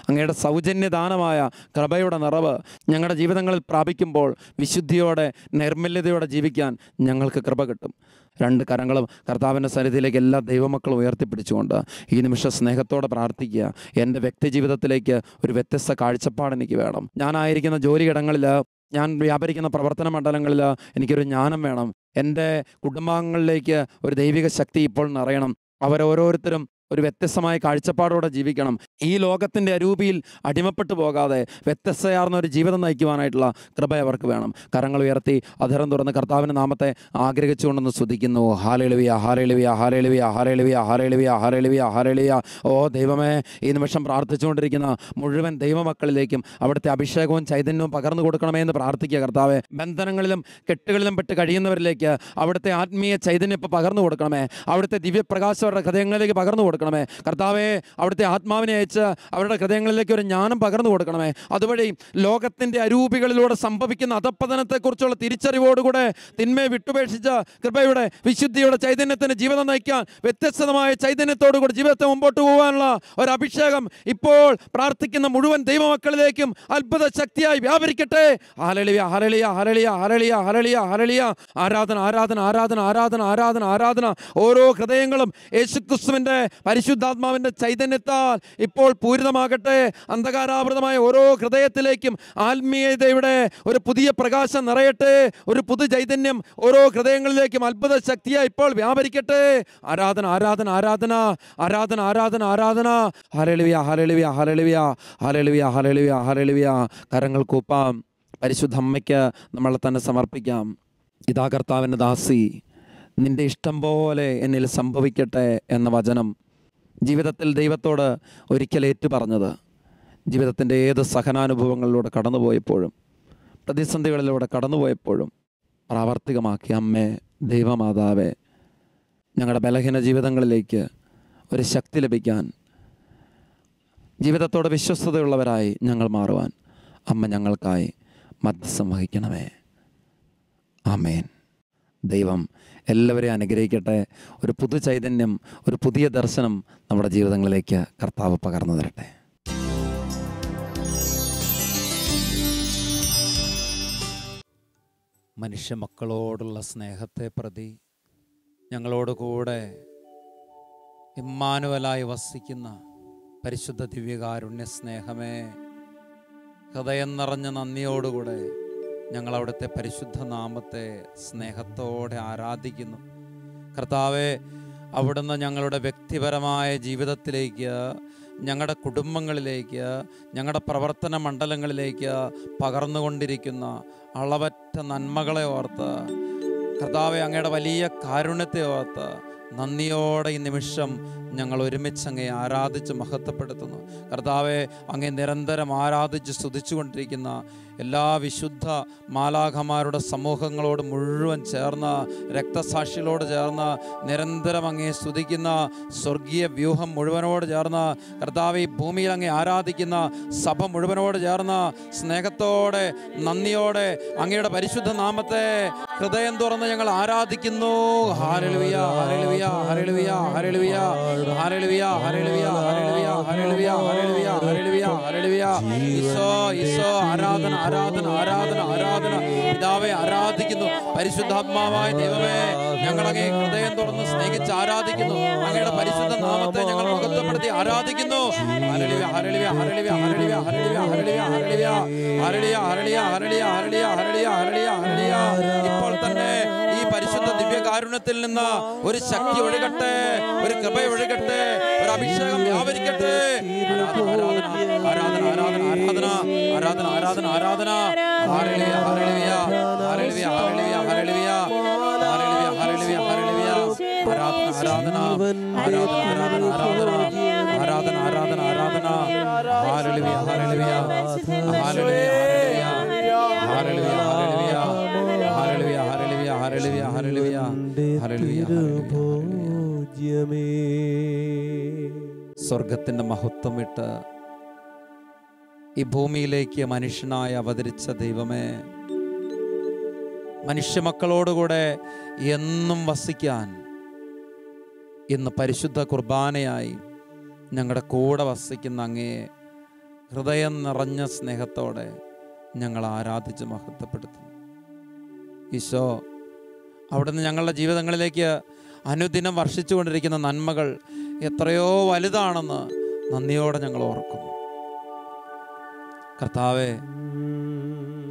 അങ്ങയുടെ സൗജന്യദാനമായ കൃപയുടെ നിറവ് ഞങ്ങളുടെ ജീവിതങ്ങളിൽ പ്രാപിക്കുമ്പോൾ വിശുദ്ധിയോടെ നൈർമല്യതയോടെ ജീവിക്കാൻ ഞങ്ങൾക്ക് കൃപ കിട്ടും. രണ്ട് കരങ്ങളും കർത്താവിൻ്റെ സന്നിധിയിലേക്ക് എല്ലാ ദൈവമക്കളും ഉയർത്തിപ്പിടിച്ചുകൊണ്ട് ഈ നിമിഷം സ്നേഹത്തോടെ പ്രാർത്ഥിക്കുക. എൻ്റെ വ്യക്തി ജീവിതത്തിലേക്ക് ഒരു വ്യത്യസ്ത കാഴ്ചപ്പാട് എനിക്ക് വേണം. ഞാനായിരിക്കുന്ന ജോലിയിടങ്ങളിൽ ഞാൻ വ്യാപരിക്കുന്ന പ്രവർത്തന മണ്ഡലങ്ങളിൽ എനിക്കൊരു ജ്ഞാനം വേണം. എൻ്റെ കുടുംബാംഗങ്ങളിലേക്ക് ഒരു ദൈവിക ശക്തി ഇപ്പോൾ നിറയണം. അവരോരോരുത്തരും ഒരു വ്യത്യസ്തമായ കാഴ്ചപ്പാടോടെ ജീവിക്കണം. ഈ ലോകത്തിൻ്റെ അരൂപിയിൽ അടിമപ്പെട്ടു പോകാതെ വ്യത്യസ്തയാർന്ന ഒരു ജീവിതം നയിക്കുവാനായിട്ടുള്ള കൃപ അവർക്ക് വേണം. കരങ്ങൾ ഉയർത്തി അധരം തുറന്ന് കർത്താവിൻ്റെ നാമത്തെ ആഗ്രഹിച്ചുകൊണ്ടെന്ന് സ്തുതിക്കുന്നു. Hallelujah, hallelujah, hallelujah, hallelujah, hallelujah, hallelujah, hallelujah. ഓ ദൈവമേ, ഈ നിമിഷം പ്രാർത്ഥിച്ചുകൊണ്ടിരിക്കുന്ന മുഴുവൻ ദൈവമക്കളിലേക്കും അവിടുത്തെ അഭിഷേകവും ചൈതന്യവും പകർന്നു കൊടുക്കണമേ എന്ന് പ്രാർത്ഥിക്കുക. കർത്താവെ, ബന്ധനങ്ങളിലും കെട്ടുകളിലും പെട്ട് കഴിയുന്നവരിലേക്ക് അവിടുത്തെ ആത്മീയ ചൈതന്യം ഇപ്പോൾ പകർന്നു കൊടുക്കണമേ. അവിടുത്തെ ദിവ്യപ്രകാശം അവരുടെ ഹൃദയങ്ങളിലേക്ക് പകർന്നു കൊടുക്കണമേ. കർത്താവെ, അവിടുത്തെ ആത്മാവിനെ അയച്ച് അവരുടെ ഹൃദയങ്ങളിലേക്ക് ഒരു ജ്ഞാനം പകർന്നു കൊടുക്കണമേ. അതുവഴി ലോകത്തിൻ്റെ അരൂപികളിലൂടെ സംഭവിക്കുന്ന അധപ്പതനത്തെക്കുറിച്ചുള്ള തിരിച്ചറിവോടുകൂടെ തിന്മയെ വിട്ടുപേക്ഷിച്ച് കൃപയുടെ വിശുദ്ധിയുടെ ചൈതന്യത്തിന് ജീവിതം നയിക്കാൻ വ്യത്യസ്തമായ ചൈതന്യത്തോടുകൂടി ജീവിതത്തെ മുമ്പോട്ട് പോകാനുള്ള ഒരു അഭിഷേകം ഇപ്പോൾ പ്രാർത്ഥിക്കുന്ന മുഴുവൻ ദൈവമക്കളിലേക്കും അത്ഭുത ശക്തിയായി വ്യാപരിക്കട്ടെ. Hallelujah, hallelujah, hallelujah, hallelujah, hallelujah, hallelujah. ആരാധന, ആരാധന, ആരാധന, ആരാധന, ആരാധന, ആരാധന. ഓരോ ഹൃദയങ്ങളും യേശുക്രിസ്തുവിൻ്റെ പരിശുദ്ധാത്മാവിൻ്റെ ചൈതന്യത്താൽ ഇപ്പോൾ പൂരിതമാകട്ടെ. അന്ധകാരാവൃതമായ ഓരോ ഹൃദയത്തിലേക്കും ആത്മീയതയുടെ ഒരു പുതിയ പ്രകാശം നിറയട്ടെ. ഒരു പുതു ചൈതന്യം ഓരോ ഹൃദയങ്ങളിലേക്കും അത്ഭുത ശക്തിയായി ഇപ്പോൾ വ്യാപരിക്കട്ടെ. ആരാധന, ആരാധന, ആരാധന, ആരാധന, ആരാധന, ആരാധന. Hallelujah, hallelujah, hallelujah, hallelujah, hallelujah, hallelujah. കരങ്ങൾ കൂപ്പാം. പരിശുദ്ധ അമ്മയ്ക്ക് നമ്മളെ തന്നെ സമർപ്പിക്കാം. ഇതാ കർത്താവിൻ്റെ ദാസി, നിൻ്റെ ഇഷ്ടം പോലെ എന്നിൽ സംഭവിക്കട്ടെ എന്ന വചനം ജീവിതത്തിൽ ദൈവത്തോട് ഒരിക്കൽ ഏറ്റുപറഞ്ഞത്, ജീവിതത്തിൻ്റെ ഏത് സഹനാനുഭവങ്ങളിലൂടെ കടന്നുപോയപ്പോഴും പ്രതിസന്ധികളിലൂടെ കടന്നുപോയപ്പോഴും പ്രാവർത്തികമാക്കി. അമ്മേ, ദൈവമാതാവേ, ഞങ്ങളുടെ ബലഹീന ജീവിതങ്ങളിലേക്ക് ഒരു ശക്തി ലഭിക്കാൻ, ജീവിതത്തോട് വിശ്വസ്തതയുള്ളവരായി ഞങ്ങൾ മാറുവാൻ അമ്മ ഞങ്ങൾക്കായി മധ്യസ്ഥം വഹിക്കണമേ. ആമേൻ. ദൈവം എല്ലാവരെയും അനുഗ്രഹിക്കട്ടെ. ഒരു പുതു ചൈതന്യം, ഒരു പുതിയ ദർശനം നമ്മുടെ ജീവിതങ്ങളിലേക്ക് കർത്താവ് പകർന്നു തരട്ടെ. മനുഷ്യ മക്കളോടുള്ള സ്നേഹത്തെ പ്രതി ഞങ്ങളോട് കൂടെ ഇമ്മാനുവലായി വസിക്കുന്ന പരിശുദ്ധ ദിവ്യകാരുണ്യ സ്നേഹമേ, ഹൃദയം നിറഞ്ഞ നന്ദിയോടുകൂടെ ഞങ്ങൾ അവിടുത്തെ പരിശുദ്ധ നാമത്തെ സ്നേഹത്തോടെ ആരാധിക്കുന്നു. കർത്താവെ, അവിടുന്ന് ഞങ്ങളുടെ വ്യക്തിപരമായ ജീവിതത്തിലേക്ക്, ഞങ്ങളുടെ കുടുംബങ്ങളിലേക്ക്, ഞങ്ങളുടെ പ്രവർത്തന മണ്ഡലങ്ങളിലേക്ക് പകർന്നുകൊണ്ടിരിക്കുന്ന അളവറ്റ നന്മകളെ ഓർത്ത്, കർത്താവെ, അങ്ങയുടെ വലിയ കാരുണ്യത്തെ ഓർത്ത് നന്ദിയോടെ ഈ നിമിഷം ഞങ്ങൾ ഒരുമിച്ച് അങ്ങേ ആരാധിച്ച് മഹത്വപ്പെടുത്തുന്നു. കർത്താവെ, അങ്ങേ നിരന്തരം ആരാധിച്ച് സ്തുതിച്ചുകൊണ്ടിരിക്കുന്ന എല്ലാ വിശുദ്ധ മാലാഖമാരുടെ സമൂഹങ്ങളോട് മുഴുവൻ ചേർന്ന്, രക്തസാക്ഷികളോട് ചേർന്ന് നിരന്തരം അങ്ങേ സ്തുതിക്കുന്ന സ്വർഗീയ വ്യൂഹം മുഴുവനോട് ചേർന്ന്, കർത്താവെ, ഈ ഭൂമിയിൽ അങ്ങേ ആരാധിക്കുന്ന സഭ മുഴുവനോട് ചേർന്ന് സ്നേഹത്തോടെ നന്ദിയോടെ അങ്ങയുടെ പരിശുദ്ധ നാമത്തെ ഹൃദയം തുറന്ന് ഞങ്ങൾ ആരാധിക്കുന്നു. ഹല്ലേലൂയ, hallelujah, hallelujah, hallelujah, hallelujah, hallelujah, hallelujah, hallelujah, hallelujah, hallelujah, hallelujah. Isho, ഈശോ, ആരാധന, ആരാധന, ആരാധന, ആരാധന. പിതാവേ, ആരാധിക്കുന്നു. പരിശുദ്ധാത്മാവായ ദൈവമേ, ഞങ്ങൾ അങ്ങേ ഹൃദയം തുറന്ന് സ്നേഹിച്ച് ആരാധിക്കുന്നു. അങ്ങയുടെ പരിശുദ്ധ നാമത്തെ ഞങ്ങൾ മഹത്വപ്പെടുത്തി ആരാധിക്കുന്നു. ഹല്ലേലൂയ, hallelujah, hallelujah, hallelujah, hallelujah, hallelujah, hallelujah, hallelujah, hallelujah, hallelujah, hallelujah, hallelujah, hallelujah. ഇപ്പോൾ തന്നെ ഈ പരിശുദ്ധ ദിവ്യകാരുണ്യത്തിൽ നിന്ന് ഒരു ശക്തി ഒഴുകട്ടെ, ഒരു കൃപ ഒഴുകട്ടെ, ഒരു അഭിഷേകം വ്യാപരിക്കട്ടെ. ആരാധന, ആരാധന, ആരാധന, ആരാധന, ആരാധന, ആരാധന, ആരാധന. Hallelujah, hallelujah, hallelujah, hallelujah, hallelujah, hallelujah, hallelujah, hallelujah. ആരാധന, ആരാധന, ആരാധന, ആരാധന, ആരാധന, ആരാധന, ആരാധന, ആരാധന. Hallelujah, hallelujah, hallelujah, hallelujah, hallelujah, hallelujah, hallelujah, hallelujah, hallelujah, hallelujah, hallelujah. സ്വർഗത്തിൻ്റെ മഹത്വം വിട്ട് ഈ ഭൂമിയിലേക്ക് മനുഷ്യനായി അവതരിച്ച ദൈവമേ, മനുഷ്യമക്കളോടുകൂടെ എന്നും വസിക്കാൻ ഇന്ന് പരിശുദ്ധ കുർബാനയായി ഞങ്ങളുടെ കൂടെ വസിക്കുന്ന അങ്ങേ ഹൃദയം നിറഞ്ഞ സ്നേഹത്തോടെ ഞങ്ങൾ ആരാധിച്ച് മഹത്വപ്പെടുത്തുന്നു. ഈശോ, അവിടുന്ന് ഞങ്ങളുടെ ജീവിതങ്ങളിലേക്ക് അനുദിനം വർഷിച്ചു കൊണ്ടിരിക്കുന്ന നന്മകൾ എത്രയോ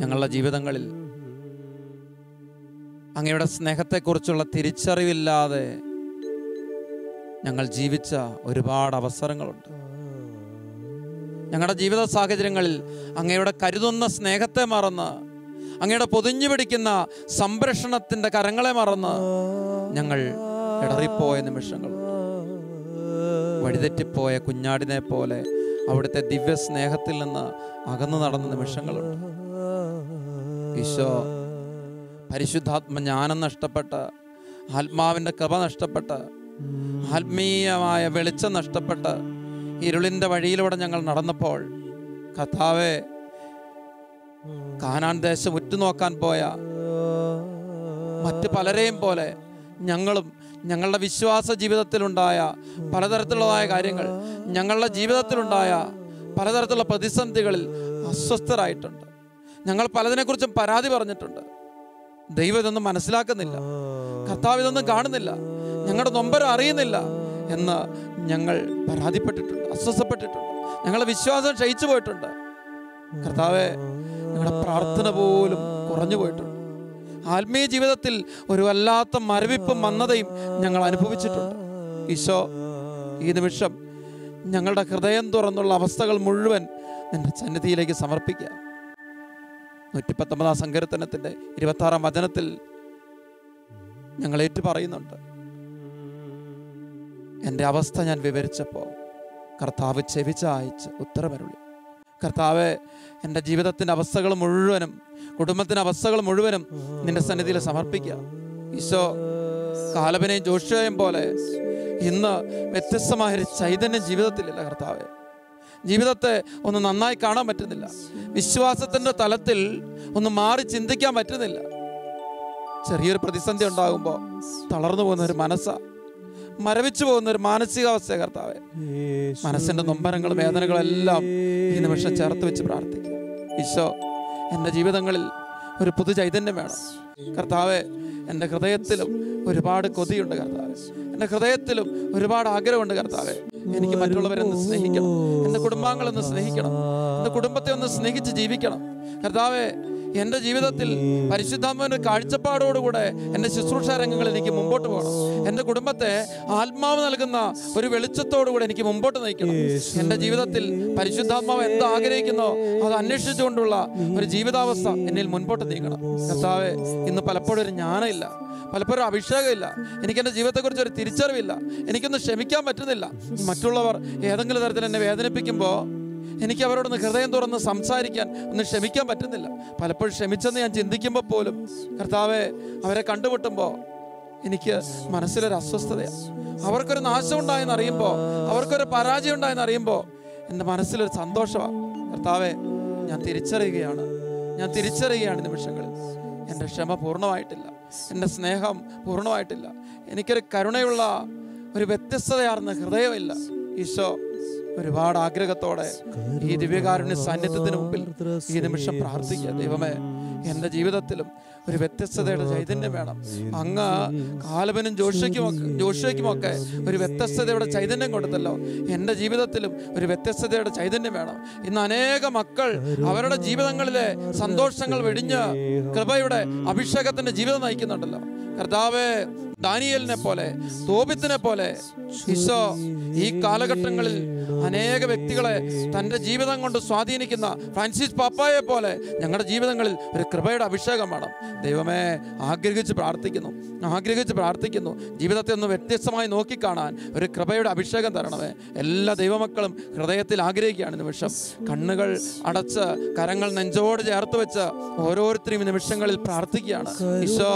ഞങ്ങളുടെ ജീവിതങ്ങളിൽ അങ്ങയുടെ സ്നേഹത്തെക്കുറിച്ചുള്ള തിരിച്ചറിവില്ലാതെ ഞങ്ങൾ ജീവിച്ച ഒരുപാട് അവസരങ്ങളുണ്ട്. ഞങ്ങളുടെ ജീവിത സാഹചര്യങ്ങളിൽ അങ്ങയുടെ കരുതുന്ന സ്നേഹത്തെ മറന്ന്, അങ്ങയുടെ പൊതിഞ്ഞു പിടിക്കുന്ന സംരക്ഷണത്തിൻ്റെ കരങ്ങളെ മറന്ന് ഞങ്ങൾ ഇടറിപ്പോയ നിമിഷങ്ങളുണ്ട്. വഴിതെറ്റിപ്പോയ കുഞ്ഞാടിനെ പോലെ അവിടുത്തെ ദിവ്യ സ്നേഹത്തിൽ നിന്ന് അകന്നു നടന്ന നിമിഷങ്ങളുണ്ട്. ഈശോ, പരിശുദ്ധാത്മ ജ്ഞാനം നഷ്ടപ്പെട്ട്, ആത്മാവിൻ്റെ കൃപ നഷ്ടപ്പെട്ട്, ആത്മീയമായ വെളിച്ചം നഷ്ടപ്പെട്ട് ഇരുളിൻ്റെ വഴിയിലൂടെ ഞങ്ങൾ നടന്നപ്പോൾ, കർത്താവേ, കാനാൻ ദേശം ഉറ്റുനോക്കാൻ പോയ മറ്റ് പലരെയും പോലെ ഞങ്ങളും ഞങ്ങളുടെ വിശ്വാസ ജീവിതത്തിലുണ്ടായ പലതരത്തിലുള്ളതായ കാര്യങ്ങൾ, ഞങ്ങളുടെ ജീവിതത്തിലുണ്ടായ പലതരത്തിലുള്ള പ്രതിസന്ധികളിൽ അസ്വസ്ഥരായിട്ടുണ്ട്. ഞങ്ങൾ പലതിനെക്കുറിച്ചും പരാതി പറഞ്ഞിട്ടുണ്ട്. ദൈവം ഇതൊന്നും മനസ്സിലാക്കുന്നില്ല, കർത്താവ് ഇതൊന്നും കാണുന്നില്ല, ഞങ്ങളുടെ നൊമ്പരം അറിയുന്നില്ല എന്ന് ഞങ്ങൾ പരാതിപ്പെട്ടിട്ടുണ്ട്, അസ്വസ്ഥപ്പെട്ടിട്ടുണ്ട്. ഞങ്ങളുടെ വിശ്വാസം ക്ഷയിച്ചു പോയിട്ടുണ്ട്. കർത്താവെ, ഞങ്ങളുടെ പ്രാർത്ഥന പോലും കുറഞ്ഞു പോയിട്ടുണ്ട്. ആത്മീയ ജീവിതത്തിൽ ഒരു വല്ലാത്ത മരവിപ്പും മന്ദതയും ഞങ്ങൾ അനുഭവിച്ചിട്ടുണ്ട്. ഈശോ, ഈ നിമിഷം ഞങ്ങളുടെ ഹൃദയം തുറന്നുള്ള അവസ്ഥകൾ മുഴുവൻ നിന്റെ സന്നിധിയിലേക്ക് സമർപ്പിക്കുക. 119 സങ്കീർത്തനത്തിൻ്റെ 26 വചനത്തിൽ ഞങ്ങൾ ഏറ്റു പറയുന്നുണ്ട്, എൻ്റെ അവസ്ഥ ഞാൻ വിവരിച്ചപ്പോൾ കർത്താവ് ചെവിചായിച്ച് ഉത്തരമരുളി. കർത്താവെ, എൻ്റെ ജീവിതത്തിൻ്റെ അവസ്ഥകൾ മുഴുവനും, കുടുംബത്തിൻ്റെ അവസ്ഥകൾ മുഴുവനും നിന്റെ സന്നിധിയിൽ സമർപ്പിക്കുക. ഈശോ, കാലബനെയും ജോഷുവയും പോലെ ഇന്ന് വ്യത്യസ്തമായൊരു ചൈതന്യം ജീവിതത്തിലില്ല. കർത്താവെ, ജീവിതത്തെ ഒന്ന് നന്നായി കാണാൻ പറ്റുന്നില്ല. വിശ്വാസത്തിൻ്റെ തലത്തിൽ ഒന്ന് മാറി ചിന്തിക്കാൻ പറ്റുന്നില്ല. ചെറിയൊരു പ്രതിസന്ധി ഉണ്ടാകുമ്പോൾ തളർന്നു പോകുന്ന ഒരു മനസ്സാണ്, മരവിച്ചു പോകുന്ന ഒരു മാനസികാവസ്ഥ. കർത്താവെ, മനസ്സിൻ്റെ നൊമ്പരങ്ങളും വേദനകളെല്ലാം ഈ നിമിഷം ചേർത്ത് വെച്ച് പ്രാർത്ഥിക്കുക. ഈശോ, എൻ്റെ ജീവിതങ്ങളിൽ ഒരു പുതു ചൈതന്യം വേണം. കർത്താവെ, എൻ്റെ ഹൃദയത്തിലും ഒരുപാട് കൊതിയുണ്ട്. കർത്താവെ, എൻ്റെ ഹൃദയത്തിലും ഒരുപാട് ആഗ്രഹമുണ്ട്. കർത്താവെ, എനിക്ക് മറ്റുള്ളവരെ ഒന്ന് സ്നേഹിക്കണം, എൻ്റെ കുടുംബാംഗങ്ങളൊന്ന് സ്നേഹിക്കണം, എൻ്റെ കുടുംബത്തെ ഒന്ന് സ്നേഹിച്ച് ജീവിക്കണം. കർത്താവെ, എൻ്റെ ജീവിതത്തിൽ പരിശുദ്ധാത്മാവിൻ്റെ കാഴ്ചപ്പാടോടുകൂടെ എൻ്റെ ശുശ്രൂഷ രംഗങ്ങളിൽ എനിക്ക് മുമ്പോട്ട് പോകണം. എൻ്റെ കുടുംബത്തെ ആത്മാവ് നൽകുന്ന ഒരു വെളിച്ചത്തോടുകൂടെ എനിക്ക് മുമ്പോട്ട് നയിക്കണം. എൻ്റെ ജീവിതത്തിൽ പരിശുദ്ധാത്മാവ് എന്ത് ആഗ്രഹിക്കുന്നോ അത് അന്വേഷിച്ചുകൊണ്ടുള്ള ഒരു ജീവിതാവസ്ഥ എന്നിൽ മുൻപോട്ട് നീങ്ങണം. കർത്താവെ, ഇന്ന് പലപ്പോഴും ഒരു ജ്ഞാനമില്ല, പലപ്പോഴും അഭിഷേകമില്ല, എനിക്കെൻ്റെ ജീവിതത്തെക്കുറിച്ച് ഒരു തിരിച്ചറിവില്ല, എനിക്കൊന്ന് ക്ഷമിക്കാൻ പറ്റുന്നില്ല. മറ്റുള്ളവർ ഏതെങ്കിലും തരത്തിൽ എന്നെ വേദനിപ്പിക്കുമ്പോൾ എനിക്ക് അവരോടൊന്ന് ഹൃദയം തുറന്ന് സംസാരിക്കാൻ, ഒന്ന് ക്ഷമിക്കാൻ പറ്റുന്നില്ല. പലപ്പോഴും ക്ഷമിച്ചെന്ന് ഞാൻ ചിന്തിക്കുമ്പോൾ പോലും കർത്താവെ, അവരെ കണ്ടുമുട്ടുമ്പോൾ എനിക്ക് മനസ്സിലൊരു അസ്വസ്ഥതയാണ്. അവർക്കൊരു നാശം ഉണ്ടായെന്ന് അറിയുമ്പോൾ, അവർക്കൊരു പരാജയം ഉണ്ടായെന്ന് അറിയുമ്പോൾ എൻ്റെ മനസ്സിലൊരു സന്തോഷമാണ്. കർത്താവെ, ഞാൻ തിരിച്ചറിയുകയാണ് നിമിഷങ്ങളിൽ എൻ്റെ ക്ഷമ പൂർണ്ണമായിട്ടില്ല, എൻ്റെ സ്നേഹം പൂർണ്ണമായിട്ടില്ല, എനിക്കൊരു കരുണയുള്ള ഒരു വ്യത്യസ്തതയാർന്ന ഹൃദയമില്ല. ഈശോ, ഒരുപാട് ആഗ്രഹത്തോടെ ഈ ദിവ്യകാരുണ്യ സാന്നിധ്യത്തിന് മുമ്പിൽ ഈ നിമിഷം പ്രാർത്ഥിക്കുക. ദൈവമേ, എൻ്റെ ജീവിതത്തിലും ഒരു വ്യത്യസ്തതയുടെ ചൈതന്യം വേണം. അങ്ങ് കാലബനും ജോഷയ്ക്കുമൊക്കെ ഒരു വ്യത്യസ്തതയുടെ ചൈതന്യം കൊടുത്തല്ലോ. എൻ്റെ ജീവിതത്തിലും ഒരു വ്യത്യസ്തതയുടെ ചൈതന്യം വേണം. ഇന്ന് അനേക മക്കൾ അവരുടെ ജീവിതങ്ങളിലെ സന്തോഷങ്ങൾ വെടിഞ്ഞ് കൃപയുടെ അഭിഷേകത്തിൻ്റെ ജീവിതം നയിക്കുന്നുണ്ടല്ലോ. കർത്താവേ, ദാനിയേലിനെ പോലെ, തോബിത്തിനെ പോലെ ഈശോ ഈ കാലഘട്ടങ്ങളിൽ അനേക വ്യക്തികളെ തൻ്റെ ജീവിതം കൊണ്ട് സ്വാധീനിക്കുന്ന ഫ്രാൻസിസ് പാപ്പായെ പോലെ ഞങ്ങളുടെ ജീവിതങ്ങളിൽ ഒരു കൃപയുടെ അഭിഷേകം വേണം. ദൈവമേ, ആഗ്രഹിച്ച് പ്രാർത്ഥിക്കുന്നു. ജീവിതത്തെ ഒന്ന് വ്യത്യസ്തമായി നോക്കിക്കാണാൻ ഒരു കൃപയുടെ അഭിഷേകം തരണമേ. എല്ലാ ദൈവമക്കളും ഹൃദയത്തിൽ ആഗ്രഹിക്കുകയാണ്. നിമിഷം കണ്ണുകൾ അടച്ച് കരങ്ങൾ നെഞ്ചോട് ചേർത്ത് വെച്ച് ഓരോരുത്തരും നിമിഷങ്ങളിൽ പ്രാർത്ഥിക്കുകയാണ്. ഈശോ,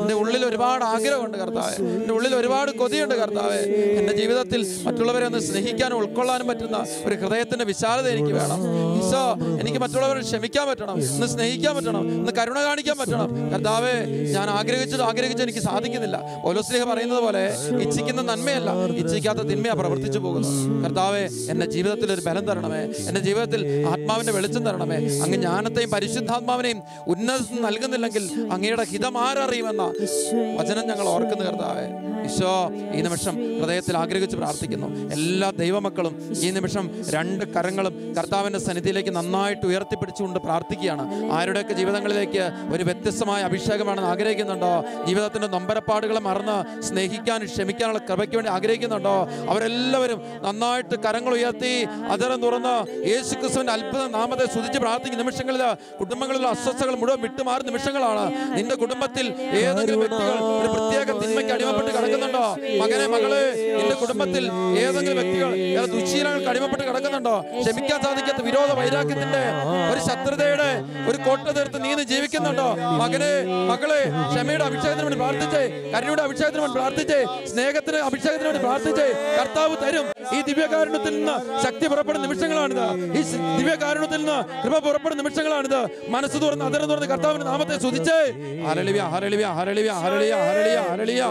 എൻ്റെ ഉള്ളിൽ ഒരുപാട് ആഗ്രഹമുണ്ട് കർത്താവേ, എൻ്റെ ഉള്ളിൽ ഒരുപാട് കൊതിയുണ്ട് കർത്താവേ. എൻ്റെ ജീവിതത്തിൽ മറ്റുള്ളവരെ ഒന്ന് സ്നേഹിക്കാനും ഉൾക്കൊള്ളാനും പറ്റുന്ന ഒരു ഹൃദയത്തിൻ്റെ വിശാലത എനിക്ക് വേണം. ഈശോ, എനിക്ക് മറ്റുള്ളവരെ ക്ഷമിക്കാൻ പറ്റണം, ഒന്ന് സ്നേഹിക്കാൻ പറ്റണം, ഒന്ന് കരുണ കാണിക്കാൻ പറ്റണം. കർത്താവേ, ഞാൻ ആഗ്രഹിച്ച് എനിക്ക് സാധിക്കുന്നില്ല. പൗലോസ്ലീഹ പറയുന്നത് പോലെ ഇച്ഛിക്കുന്ന നന്മയല്ല, ഇച്ഛിക്കാത്ത തിന്മയാണ് പ്രവർത്തിച്ചു പോകുന്നത്. കർത്താവേ, എൻ്റെ ജീവിതത്തിൽ ഒരു ബലം തരണമേ, എൻ്റെ ജീവിതത്തിൽ ആത്മാവിൻ്റെ വെളിച്ചം തരണമേ. അങ്ങ് ജ്ഞാനത്തെയും പരിശുദ്ധാത്മാവിനെയും ഉന്നതം നൽകുന്നില്ലെങ്കിൽ അങ്ങയുടെ ഹിതം ആരറിയുമെന്ന വചനം ഞങ്ങൾ ഓർക്കുന്നു കർത്താവേ. ഈശോ ഈ നിമിഷം ഹൃദയത്തിൽ ആഗ്രഹിച്ച് പ്രാർത്ഥിക്കുന്നു. എല്ലാ ദൈവമക്കളും ഈ നിമിഷം രണ്ട് കരങ്ങളും കർത്താവിൻ്റെ സന്നിധിയിലേക്ക് നന്നായിട്ട് ഉയർത്തിപ്പിടിച്ചുകൊണ്ട് പ്രാർത്ഥിക്കുകയാണ്. ആരുടെയൊക്കെ ജീവിതങ്ങളിലേക്ക് ഒരു വ്യത്യസ്തമായ അഭിഷേകമാണെന്ന് ആഗ്രഹിക്കുന്നുണ്ടോ? ജീവിതത്തിൻ്റെ നൊമ്പരപ്പാടുകളെ മറന്ന് സ്നേഹിക്കാനും ക്ഷമിക്കാനുള്ള കൃപയ്ക്ക് വേണ്ടി ആഗ്രഹിക്കുന്നുണ്ടോ? അവരെല്ലാവരും നന്നായിട്ട് കരങ്ങൾ ഉയർത്തി അതരം തുറന്ന് യേശുക്രിസ്തുവിന്റെ അത്ഭുത നാമത്തെ സ്തുതിച്ച് പ്രാർത്ഥിക്കുന്ന നിമിഷങ്ങളിൽ കുടുംബങ്ങളിലെ അസ്വസ്ഥതകൾ മുഴുവൻ വിട്ടുമാറുന്ന നിമിഷങ്ങളാണ്. നിന്റെ കുടുംബത്തിൽ ഏതെങ്കിലും വ്യക്തികൾ ഒരു പ്രത്യേക തിന്മയ്ക്ക് അടിമപ്പെട്ട് കിടക്കുന്നുണ്ടോ? മകനെ, മകളെ, നിന്റെ കുടുംബത്തിൽ ഏതെങ്കിലും വ്യക്തികൾ ദുശ്ശീലങ്ങൾക്ക് അടിമപ്പെട്ട് കിടക്കുന്നുണ്ടോ? ക്ഷമിക്കാൻ സാധിക്കാത്ത വിരോധ വൈരാഗ്യത്തിന്റെ ഒരു ശത്രുതയുടെ ഒരു കോട്ട തീർത്ത് നീ ജീവിക്കുന്നുണ്ടോ? മകനെ, മകളെ, ക്ഷമയുടെ അഭിഷേകത്തിന് വേണ്ടി പ്രാർത്ഥിച്ചേ, കരുണയുടെ അഭിഷേകത്തിന് വേണ്ടി പ്രാർത്ഥിച്ചേ, സ്നേഹത്തിന് അഭിഷേകത്തിന് വേണ്ടി പ്രാർത്ഥിച്ചേ. കർത്താവ് തരും. ഈ ദിവ്യകാരുണ്യത്തിൽ നിന്ന് ശക്തി പുറപ്പെടുന്ന നിമിഷങ്ങളാണിത്. ഈ ദിവ്യകാരുണ്യത്തിൽ നിന്ന് കൃപ പുറപ്പെടുന്ന നിമിഷങ്ങളാണിത്. മനസ്സ് തുറന്ന് അതരം തുറന്ന് കർത്താവിന്റെ നാമത്തെ സ്തുതിച്ചേ. Hallelujah, hallelujah, hallelujah, hallelujah, hallelujah, hallelujah.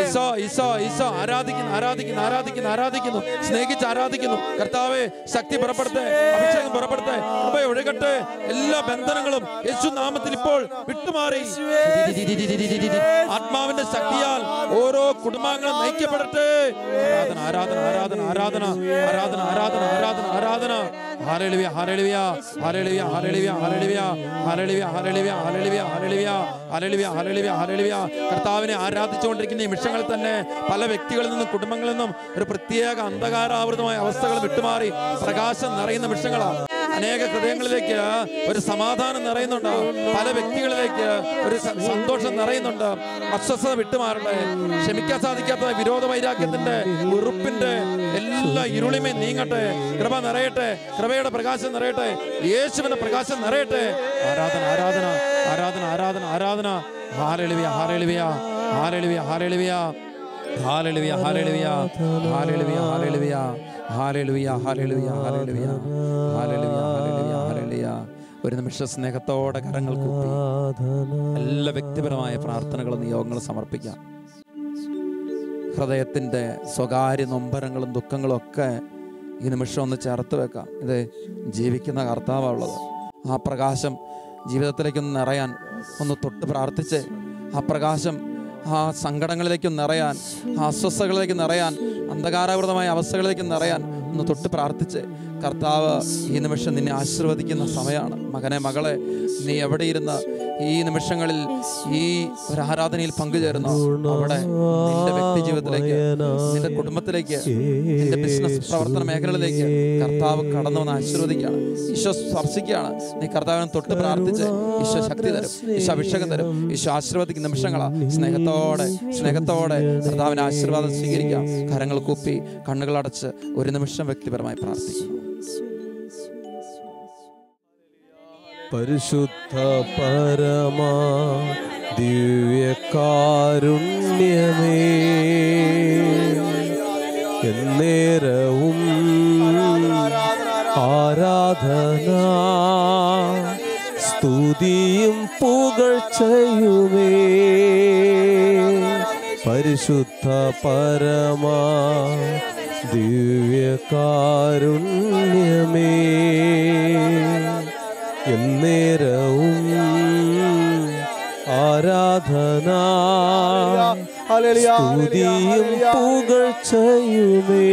Isho, Isho, Isho. ആരാധിക്കുന്നു, ആരാധിക്കുന്നു, ആരാധിക്കുന്നു, ആരാധിക്കുന്നു, സ്നേഹിച്ച് ആരാധിക്കുന്നു. കർത്താവേ, ശക്തി പുറപ്പെടുത്തേ, അഭിഷേകം പുറപ്പെടുത്തേ, കൃപ ഒഴുകട്ടെ. എല്ലാ ബന്ധനങ്ങളും യേശു നാമത്തിൽ ഇപ്പോൾ വിട്ടുമാറി ആത്മാവിന്റെ ശക്തിയാൽ ഓരോ കുടുംബാംഗങ്ങളും നയിക്കപ്പെടട്ടെ. ആരാധന, ആരാധന, ആരാധന, ആരാധന, ആരാധന, ആരാധന, ആരാധന, ആരാധന. Hallelujah, hallelujah, hallelujah, hallelujah, hallelujah, hallelujah, hallelujah, hallelujah, hallelujah, hallelujah, hallelujah, hallelujah. കർത്താവിനെ ആരാധിച്ചുകൊണ്ടിരിക്കുന്ന ഈ നിമിഷങ്ങളിൽ തന്നെ പല വ്യക്തികളിൽ നിന്നും കുടുംബങ്ങളിൽ നിന്നും ഒരു പ്രത്യേക അന്ധകാരാവൃതമായ അവസ്ഥകൾ വിട്ടുമാറി പ്രകാശം നിറയുന്ന നിമിഷങ്ങളാണ്. അനേക ഹൃദയങ്ങളിലേക്ക് ഒരു സമാധാനം നിറയുന്നുണ്ട്. പല വ്യക്തികളിലേക്ക് ഒരു സന്തോഷം നിറയുന്നുണ്ട്. അസ്വസ്ഥത വിട്ടുമാറട്ടെ. ക്ഷമിക്കാൻ സാധിക്കാത്ത വിരോധ വൈരാഗ്യത്തിന്റെ ഉറുപ്പിന്റെ എല്ലാ ഇരുളിമയും നീങ്ങട്ടെ. കൃപ നിറയട്ടെ, കൃപയുടെ പ്രകാശം നിറയട്ടെ, യേശുവിന്റെ പ്രകാശം നിറയട്ടെ. ആരാധന, ആരാധന, ആരാധന, ആരാധന, ആരാധന. Hallelujah, hallelujah, hallelujah, hallelujah, hallelujah, hallelujah, hallelujah, hallelujah, hallelujah, hallelujah, hallelujah, hallelujah, hallelujah, hallelujah. ഒരു നിമിഷം സ്നേഹത്തോടെ കരങ്ങൾ കൂപ്പി എല്ലാ വ്യക്തിപരമായ പ്രാർത്ഥനകളും നിയോഗങ്ങളും സമർപ്പിക്കാം. ഹൃദയത്തിൻ്റെ സ്വകാര്യ നൊമ്പരങ്ങളും ദുഃഖങ്ങളും ഒക്കെ ഈ നിമിഷം ഒന്ന് ചേർത്ത് വെക്കാം. ഇത് ജീവിക്കുന്ന കർത്താവുള്ളത്. ആ പ്രകാശം ജീവിതത്തിലേക്കൊന്ന് നിറയാൻ ഒന്ന് തൊട്ട് പ്രാർത്ഥിച്ച് ആ പ്രകാശം ആ സങ്കടങ്ങളിലേക്ക് നിറയാൻ, ആ അസ്വസ്ഥതകളിലേക്ക് നിറയാൻ, അന്ധകാരാവൃതമായ അവസ്ഥകളിലേക്ക് നിറയാൻ ഒന്ന് തൊട്ട് പ്രാർത്ഥിച്ച് കർത്താവ് ഈ നിമിഷം നിന്നെ ആശീർവദിക്കുന്ന സമയമാണ്. മകനെ, മകളെ, നീ എവിടെ ഇരുന്ന് ഈ നിമിഷങ്ങളിൽ ഈ ഒരു ആരാധനയിൽ പങ്കുചേരുന്നു, അവിടെ നിന്റെ വ്യക്തി ജീവിതത്തിലേക്ക്, നിന്റെ കുടുംബത്തിലേക്ക്, നിന്റെ ബിസിനസ് പ്രവർത്തന മേഖലകളിലേക്ക് കർത്താവ് കടന്നു വന്ന് ആശീർവദിക്കുകയാണ്. ഈശോ സ്പർശിക്കുകയാണ്. നീ കർത്താവിനെ തൊട്ട് പ്രാർത്ഥിച്ച് ഈശോ ശക്തി തരും, ഈശോ അഭിഷേകം തരും, ഈശോ ആശീർവദിക്കുന്ന നിമിഷങ്ങളാണ്. സ്നേഹത്തോടെ സ്നേഹത്തോടെ കർത്താവിന്റെ ആശീർവാദം സ്വീകരിക്കാം. കരങ്ങൾ കൂപ്പി കണ്ണുകളടച്ച് ഒരു നിമിഷം വ്യക്തിപരമായി പ്രാർത്ഥിക്കുന്നു. പരിശുദ്ധ പരമാ ദിവ്യകാരുണ്യമേ, എന്നേരവും ആരാധന സ്തുതിയും പുകഴ്ചയുമേ. പരിശുദ്ധ പരമാ ദിവ്യകാരുണ്യമേ, എന്നേരവും ആരാധന സ്തുതിയും പുകഴ്ചയുമേ.